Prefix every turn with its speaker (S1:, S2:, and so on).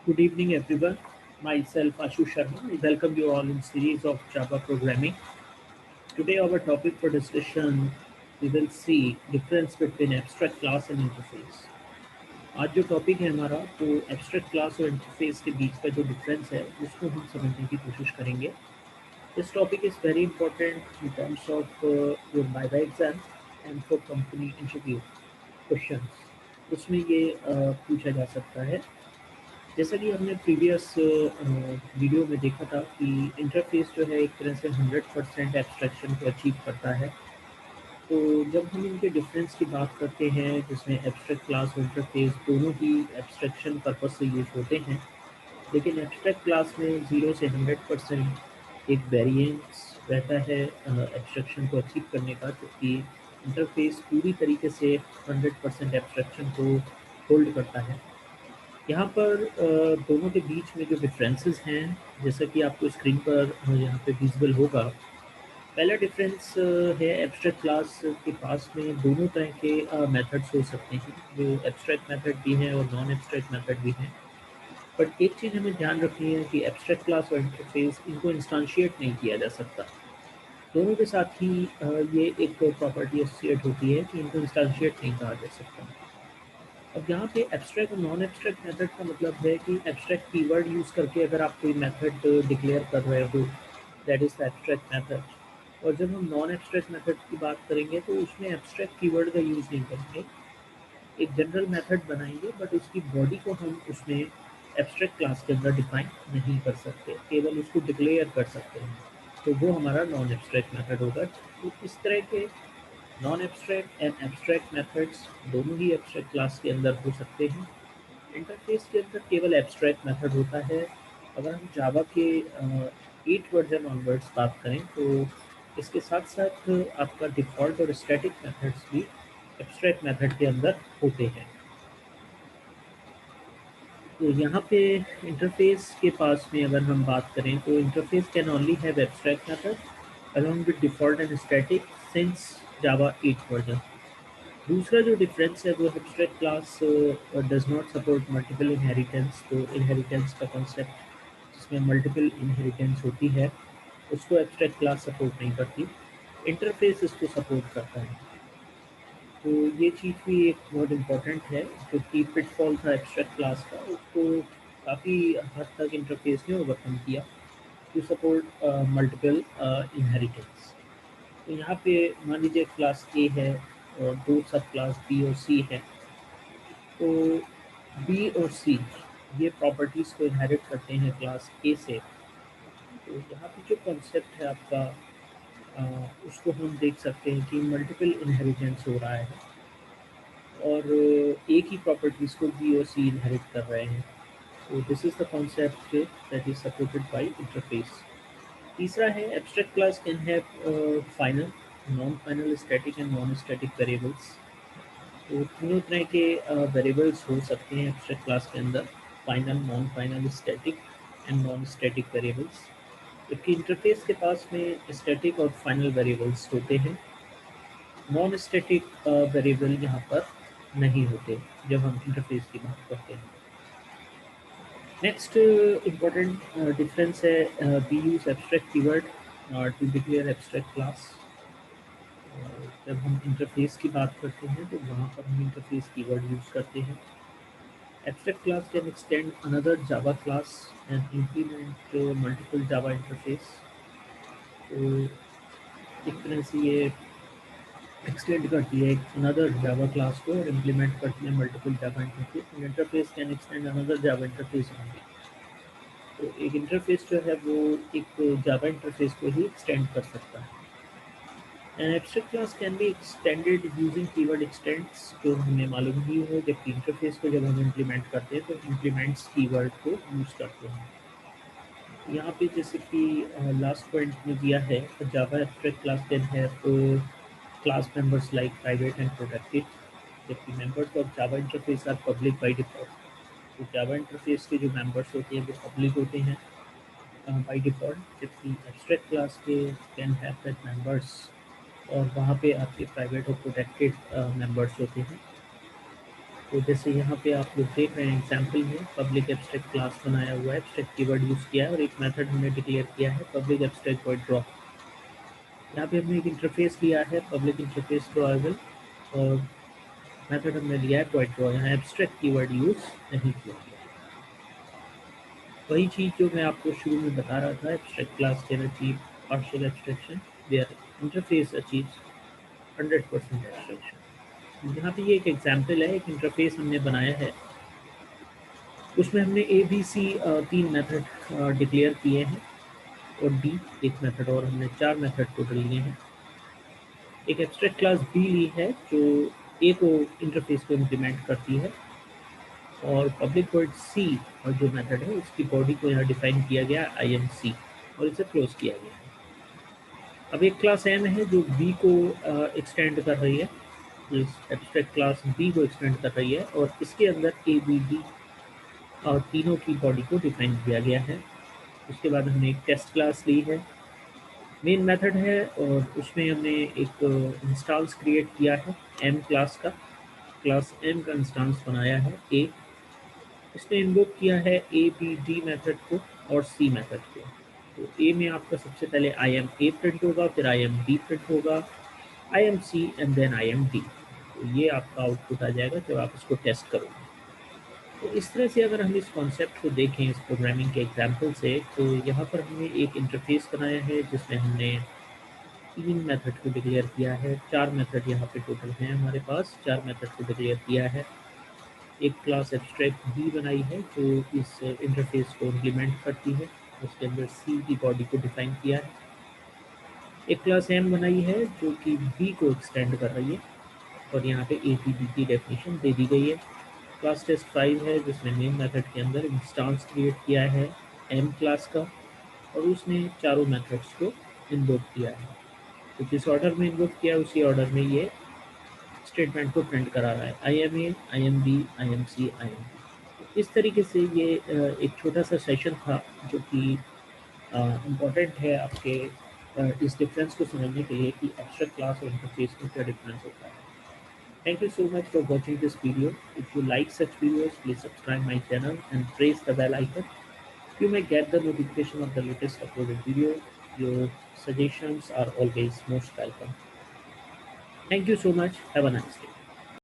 S1: Good evening, everyone. Myself, Ashu Sharma. I welcome you all in series of Java programming. Today, our topic for discussion, we will see difference between abstract class and interface. आज जो topic है हमारा वो abstract class और interface के बीच का जो difference है उसको हम समझने की कोशिश करेंगे. This topic is very important in terms of your viva exam and for company interview questions. उसमें ये पूछा जा सकता है. जैसा कि हमने प्रीवियस वीडियो में देखा था कि इंटरफेस जो है एक तरह से 100% एब्स्ट्रैक्शन को अचीव करता है. तो जब हम इनके डिफरेंस की बात करते हैं जिसमें एब्स्ट्रैक्ट क्लास और इंटरफेस दोनों ही एब्स्ट्रैक्शन पर्पस से यूज होते हैं, लेकिन एब्स्ट्रैक्ट क्लास में 0 से 100% एक वेरिएंस रहता है एब्स्ट्रैक्शन को अचीव करने का, जबकि इंटरफेस पूरी तरीके से 100% एब्स्ट्रैक्शन को होल्ड करता है. यहाँ पर दोनों के बीच में जो डिफरेंसेस हैं, जैसा कि आपको स्क्रीन पर यहाँ पे विजिबल होगा. पहला डिफरेंस है एब्स्ट्रैक्ट क्लास के पास में दोनों तरह के मेथड्स हो सकते हैं, जो एब्स्ट्रैक्ट मेथड भी हैं और नॉन एब्स्ट्रैक्ट मेथड भी हैं. बट एक चीज़ हमें ध्यान रखनी है कि एब्स्ट्रैक्ट क्लास और इंटरफेस इनको इंस्टांशिएट नहीं किया जा सकता. दोनों के साथ ही ये एक प्रॉपर्टी एसोसिएट होती है कि इनको इंस्टांशिएट नहीं कहा जा सकता. अब यहाँ पे एब्स्ट्रैक्ट और नॉन एब्स्ट्रैक्ट मेथड का मतलब है कि एब्स्ट्रैक्ट कीवर्ड यूज़ करके अगर आप कोई मेथड डिक्लेयर कर रहे हो, that is the abstract method. और जब हम नॉन एब्स्ट्रैक्ट मेथड की बात करेंगे तो उसमें एब्स्ट्रैक्ट कीवर्ड का यूज़ नहीं करेंगे. एक जनरल मेथड बनाएंगे बट उसकी बॉडी को हम उसमें एब्स्ट्रैक्ट क्लास के अंदर डिफाइन नहीं कर सकते, केवल उसको डिक्लेयर कर सकते हैं. तो वो हमारा नॉन एब्स्ट्रैक्ट मेथड होगा. तो इस तरह के non abstract and abstract methods दोनों ही एब्स्ट्रैक्ट क्लास के अंदर हो सकते हैं. इंटरफेस के अंदर केवल एब्स्ट्रैक्ट मेथड होता है. अगर हम जावा के 8 वर्जन ऑनवर्ड्स बात करें तो इसके साथ साथ आपका डिफ़ॉल्ट और स्टैटिक मेथड्स भी एब्स्ट्रैक्ट मेथड के अंदर होते हैं. तो यहाँ पे इंटरफेस के पास में अगर हम बात करें तो interface can only have abstract method along with default and static since Java 8 version. दूसरा जो डिफरेंस है वो abstract class does not support multiple inheritance. तो इनहेरिटेंस का कॉन्सेप्ट जिसमें मल्टीपल इनहेरिटेंस होती है उसको एब्स्ट्रैक्ट क्लास सपोर्ट नहीं करती. इंटरफेस इसको सपोर्ट करता है. तो ये चीज़ भी एक बहुत इम्पोर्टेंट है, जो कि पिटफॉल था एब्स्ट्रैक्ट क्लास का, उसको काफ़ी हद तक इंटरफेस ने ओवरकम किया टू सपोर्ट मल्टीपल इनहेरिटेंस. तो यहाँ पे मान लीजिए क्लास ए है और दो सब क्लास बी और सी है. तो बी और सी ये प्रॉपर्टीज़ को इनहेरिट करते हैं क्लास ए से. तो यहाँ पे जो कॉन्सेप्ट है आपका उसको हम देख सकते हैं कि मल्टीपल इनहेरिटेंस हो रहा है और एक ही प्रॉपर्टीज़ को बी और सी इनहेरिट कर रहे हैं. तो this is the concept that is supported by interface. तीसरा है abstract class can have final, non final, static and non static variables. तो तीनों तरह के वेरिएबल्स हो सकते हैं एब्स्ट्रैक्ट क्लास के अंदर: final, non final, static and non static variables. जबकि इंटरफेस के पास में स्टैटिक और फाइनल वेरिएबल्स होते हैं. नॉन स्टैटिक वेरिएबल यहाँ पर नहीं होते जब हम इंटरफेस की बात करते हैं. नेक्स्ट इम्पॉर्टेंट डिफरेंस है we use abstract keyword to declare abstract class. जब हम इंटरफेस की बात करते हैं तो वहाँ पर हम इंटरफेस कीवर्ड यूज़ करते हैं. Abstract class can extend another Java class and implement multiple Java interface. तो एक तरह से ये एक्सटेंड करती है अनदर जावा क्लास को और इम्प्लीमेंट करती है multiple Java interface. Interface can extend another Java interface only. तो एक इंटरफेस जो है वो एक जावा इंटरफेस को ही एक्सटेंड कर सकता है. An abstract class can be extended using keyword x tends, जो हमें मालूम ही है, जबकि इंटरफेस को जब हम इम्प्लीमेंट करते हैं तो इम्प्लीमेंट्स कीवर्ड को यूज़ करते हैं. यहाँ पे जैसे कि लास्ट पॉइंट में दिया है, Java abstract class can have class members like private and protected, जबकि members of Java interface are public by default. तो जावा इंटरफेस के जो मेंबर्स होते हैं वो पब्लिक होते हैं बाय डिफॉल्ट, जबकि एब्स्ट्रैक्ट क्लास के कैन हैव दैट मेंबर्स और वहाँ पे आपके प्राइवेट और प्रोटेक्टेड मेंबर्स होते हैं. तो जैसे यहाँ पे आप लोग देख रहे हैं एग्जाम्पल में पब्लिक एब्स्ट्रैक्ट क्लास बनाया हुआ है, एब्स्ट्रैक्ट कीवर्ड यूज़ किया है और एक मेथड हमने डिक्लेयर किया है पब्लिक एब्स्ट्रैक्ट वॉइड ड्रॉ। यहाँ पे हमने एक इंटरफेस लिया है पब्लिक इंटरफेस ड्रॉएबल और मेथड हमने लिया है वॉइड ड्रॉ। यहाँ एब्स्ट्रैक्ट कीवर्ड यूज़ नहीं किया गया। वही चीज़ जो मैं आपको शुरू में बता रहा था, abstract class can achieve partial abstraction where interface achieves 100% abstraction. यहाँ पे ये एक एग्जाम्पल है, एक इंटरफेस हमने बनाया है, उसमें हमने ABC 3 मेथड डिक्लेयर किए हैं और D एक मेथड, और हमने 4 मेथड टोटल लिए हैं। एक एब्स्ट्रैक्ट क्लास B ली है जो A को इंटरफेस को इम्प्लीमेंट करती है, और पब्लिक वर्ड C और जो मेथड है उसकी बॉडी को यहाँ डिफाइन किया गया IMC और इसे क्लोज किया गया है। अब एक क्लास M है जो B को एक्सटेंड कर रही है, इस एब्स्ट्रैक्ट क्लास B को एक्सटेंड कर रही है और इसके अंदर ABD और तीनों की बॉडी को डिफाइन किया गया है। उसके बाद हमने एक टेस्ट क्लास ली है, मेन मेथड है और उसमें हमने एक इंस्टांस क्रिएट किया है M क्लास का, क्लास M का इंस्टांस बनाया है A। इसने इन्वोक किया है ABD मेथड को और C मेथड को। तो A में आपका सबसे पहले IMA प्रिंट होगा, फिर IMD प्रिंट होगा, IMC एंड देन IMD। तो ये आपका आउटपुट आ जाएगा जब आप इसको टेस्ट करोगे। तो इस तरह से अगर हम इस कॉन्सेप्ट को देखें इस प्रोग्रामिंग के एग्जाम्पल से, तो यहाँ पर हमने एक इंटरफेस बनाया है जिसमें हमने 3 मेथड को डिक्लेयर किया है, 4 मेथड यहाँ पे टोटल हैं हमारे पास, 4 मेथड को डिक्लेयर किया है। एक क्लास एब्स्ट्रैक्ट B बनाई है जो इस इंटरफेस को इम्प्लीमेंट करती है, उसके अंदर C की बॉडी को डिफाइन किया है। एक क्लास M बनाई है जो कि B को एक्सटेंड कर रही है और यहाँ पे ABD की डेफिनेशन दे दी गई है। क्लास टेस्ट 5 है जिसमें मेन मेथड के अंदर इंस्टांस क्रिएट किया है M क्लास का और उसने चारों मेथड्स को इन्वोक किया है। तो जिस ऑर्डर में इन्वोक किया उसी ऑर्डर में ये स्टेटमेंट को प्रिंट करा रहा है, IMA, IMB, IMC, IMD। इस तरीके से ये एक छोटा सा सेशन था जो कि इम्पॉर्टेंट है आपके इस डिफरेंस को समझने के लिए कि एब्स्ट्रैक्ट क्लास और इंटरफेस में क्या डिफरेंस होता है। Thank you so much for watching this video. If you like such videos, please subscribe my channel and press the bell icon. You may get the notification of the latest uploaded video. Your suggestions are always most welcome. Thank you so much. Have a nice day.